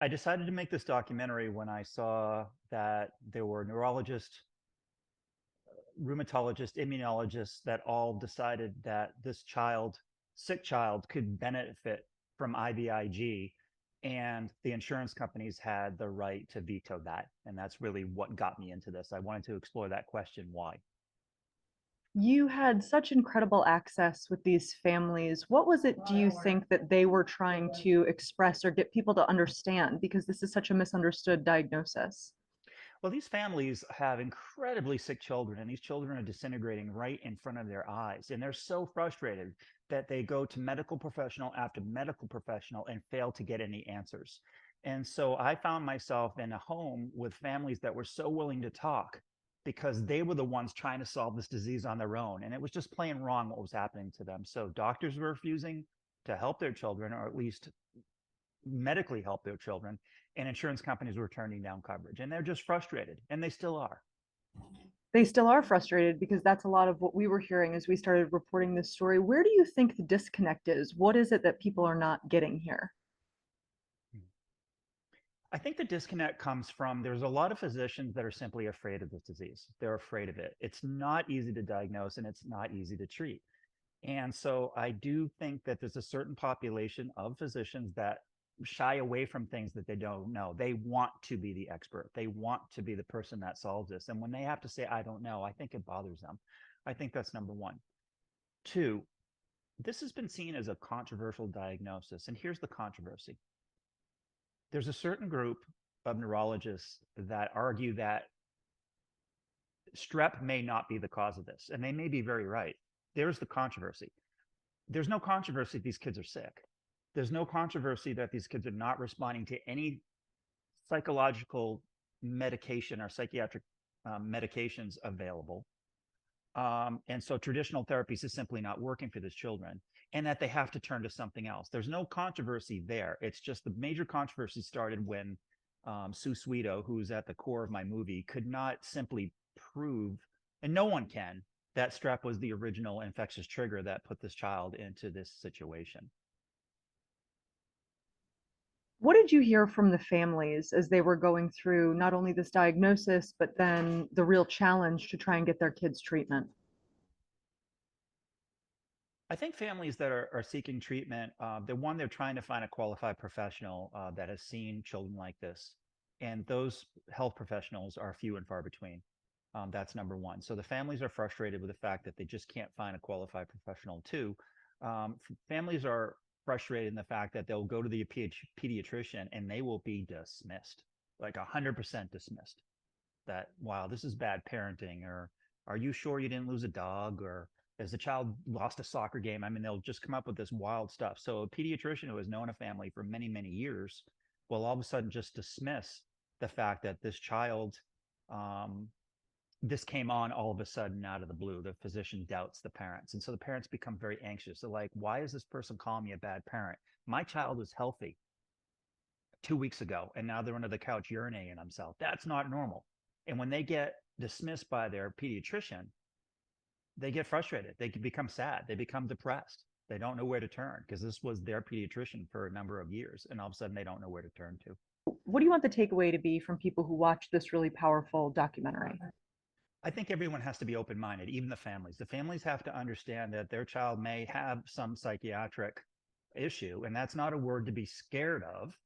I decided to make this documentary when I saw that there were neurologists, rheumatologists, immunologists that all decided that this child, sick child, could benefit from IVIG, and the insurance companies had the right to veto that. And that's really what got me into this. I wanted to explore that question, why? You had such incredible access with these families. What was it, do you think, that they were trying to express or get people to understand? Because this is such a misunderstood diagnosis. Well, these families have incredibly sick children, and these children are disintegrating right in front of their eyes. And they're so frustrated that they go to medical professional after medical professional and fail to get any answers. And so I found myself in a home with families that were so willing to talk because they were the ones trying to solve this disease on their own. And it was just plain wrong what was happening to them. So doctors were refusing to help their children, or at least medically help their children, and insurance companies were turning down coverage, and they're just frustrated, and they still are. They still are frustrated because that's a lot of what we were hearing as we started reporting this story. Where do you think the disconnect is? What is it that people are not getting here? I think the disconnect comes from there's a lot of physicians that are simply afraid of this disease. They're afraid of it. It's not easy to diagnose and it's not easy to treat. And so I do think that there's a certain population of physicians that shy away from things that they don't know. They want to be the expert. They want to be the person that solves this. And when they have to say, I don't know, I think it bothers them. I think that's number one. Two, this has been seen as a controversial diagnosis. And here's the controversy. There's a certain group of neurologists that argue that strep may not be the cause of this, and they may be very right. There's the controversy. There's no controversy these kids are sick. There's no controversy that these kids are not responding to any psychological medication or psychiatric medications available. And so traditional therapies is simply not working for these children, and that they have to turn to something else. There's no controversy there. It's just the major controversy started when Sue Sweeto, who's at the core of my movie, could not simply prove, and no one can, that strep was the original infectious trigger that put this child into this situation. What did you hear from the families as they were going through not only this diagnosis, but then the real challenge to try and get their kids treatment? I think families that are seeking treatment, they're trying to find a qualified professional that has seen children like this. And those health professionals are few and far between. That's number one. So the families are frustrated with the fact that they just can't find a qualified professional. Two, families are frustrated in the fact that they'll go to the pediatrician and they will be dismissed, like 100% dismissed. That, wow, this is bad parenting, or are you sure you didn't lose a dog, or has the child lost a soccer game? I mean, they'll just come up with this wild stuff. So a pediatrician who has known a family for many, many years will all of a sudden just dismiss the fact that this child, um, this came on all of a sudden out of the blue. The physician doubts the parents. And so the parents become very anxious. They're like, why is this person calling me a bad parent? My child was healthy 2 weeks ago, and now they're under the couch urinating themselves. That's not normal. And when they get dismissed by their pediatrician, they get frustrated. They can become sad. They become depressed. They don't know where to turn because this was their pediatrician for a number of years. And all of a sudden, they don't know where to turn to. What do you want the takeaway to be from people who watch this really powerful documentary? I think everyone has to be open minded, even the families. The families have to understand that their child may have some psychiatric issue, and that's not a word to be scared of.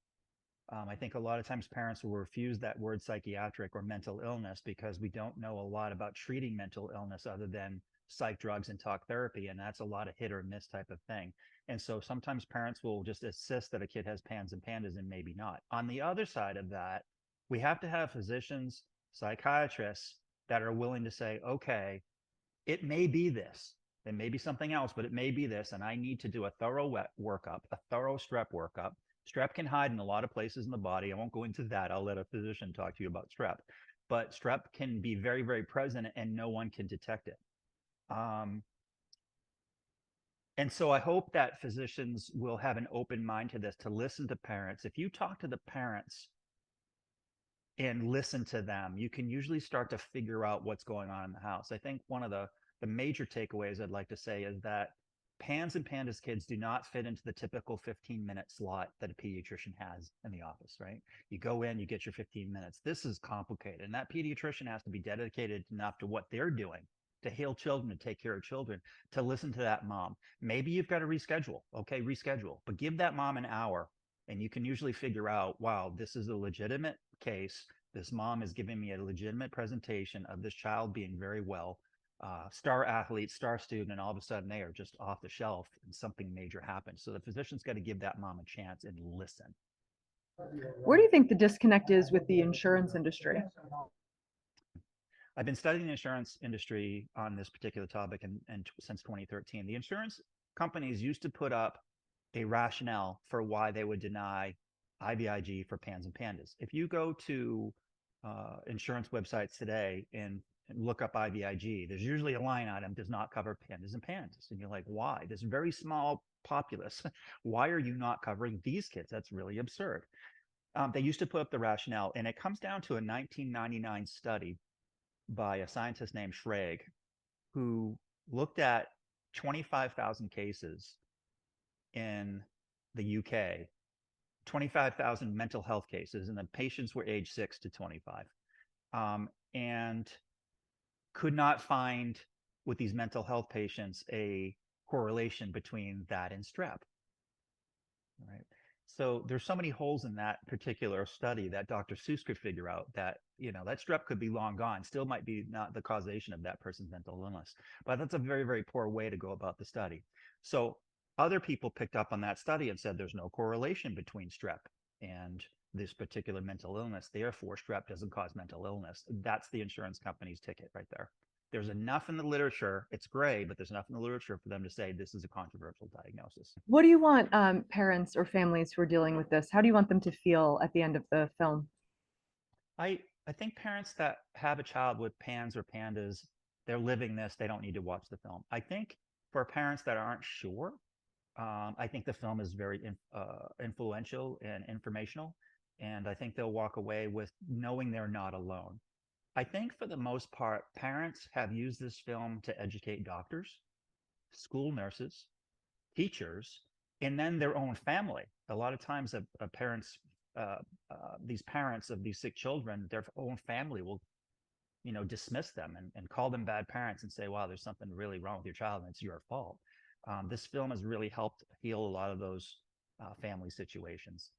I think a lot of times parents will refuse that word psychiatric or mental illness because we don't know a lot about treating mental illness other than psych drugs and talk therapy. And that's a lot of hit or miss type of thing. And so sometimes parents will just insist that a kid has PANS and PANDAS and maybe not. On the other side of that, we have to have physicians, psychiatrists that are willing to say, okay, it may be this. It may be something else, but it may be this. And I need to do a thorough workup, a thorough strep workup. Strep can hide in a lot of places in the body. I won't go into that. I'll let a physician talk to you about strep. But strep can be very, very present and no one can detect it. Um, and so I hope that physicians will have an open mind to this, to listen to parents. If you talk to the parents and listen to them, you can usually start to figure out what's going on in the house. I think one of the major takeaways I'd like to say is that PANS and PANDAS kids do not fit into the typical 15-minute slot that a pediatrician has in the office, right? You go in, you get your 15 minutes. This is complicated. And that pediatrician has to be dedicated enough to what they're doing to heal children, to take care of children, to listen to that mom. Maybe you've got to reschedule. Okay, reschedule. But give that mom an hour, and you can usually figure out, wow, this is a legitimate case. This mom is giving me a legitimate presentation of this child being very well. Star athlete, star student, and all of a sudden they are just off the shelf and something major happens. So the physician's got to give that mom a chance and listen. Where do you think the disconnect is with the insurance industry? I've been studying the insurance industry on this particular topic and since 2013. The insurance companies used to put up a rationale for why they would deny IVIG for PANS and PANDAS. If you go to insurance websites today and look up IVIG, there's usually a line item does not cover PANDAS and PANDAS. And you're like, why? This very small populace, why are you not covering these kids? That's really absurd. They used to put up the rationale, and it comes down to a 1999 study by a scientist named Schrag, who looked at 25,000 cases in the UK, 25,000 mental health cases, and the patients were age 6 to 25, and could not find with these mental health patients a correlation between that and strep. Right. So there's so many holes in that particular study that Dr. Seuss could figure out that, that strep could be long gone, still might be not the causation of that person's mental illness. But that's a very, very poor way to go about the study. So other people picked up on that study and said there's no correlation between strep and this particular mental illness. Therefore, strep doesn't cause mental illness. That's the insurance company's ticket right there. There's enough in the literature, it's gray, but there's enough in the literature for them to say this is a controversial diagnosis. What do you want parents or families who are dealing with this? How do you want them to feel at the end of the film? I think parents that have a child with PANS or PANDAS, they're living this, they don't need to watch the film. I think for parents that aren't sure, I think the film is very influential and informational, and I think they'll walk away with knowing they're not alone. I think for the most part, parents have used this film to educate doctors, school nurses, teachers, and then their own family. A lot of times, these parents of these sick children, their own family will, dismiss them and call them bad parents and say, "Wow, there's something really wrong with your child, and it's your fault." This film has really helped heal a lot of those family situations.